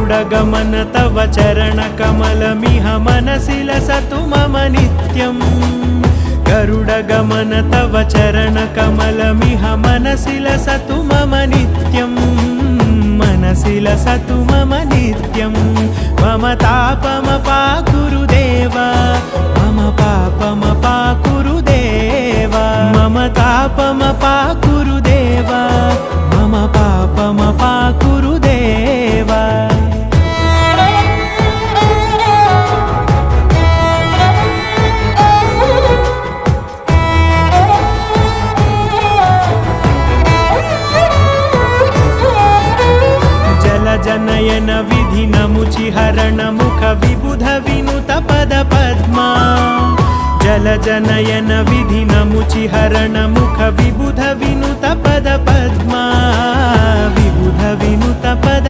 गरुडगमन तव चरणकमलमिह मनसि लसतु मम नित्यम् गरुडगमन तव चरणकमलमिह मनसि लसतु मम नित्यम् मनसि लसतु मम नित्यम् मम तापमपाकुरु देव मम पापमपाकुरु देव मम तापमपाकुरु देव मम पापमपाकुरु देव जनयन विधिनमुचिहरण मुख विबुध विनुत पद पद्मा जल जनयन विधिनमुचिहरण मुख विबुध विनुत पद पद्मा विबुध विनुत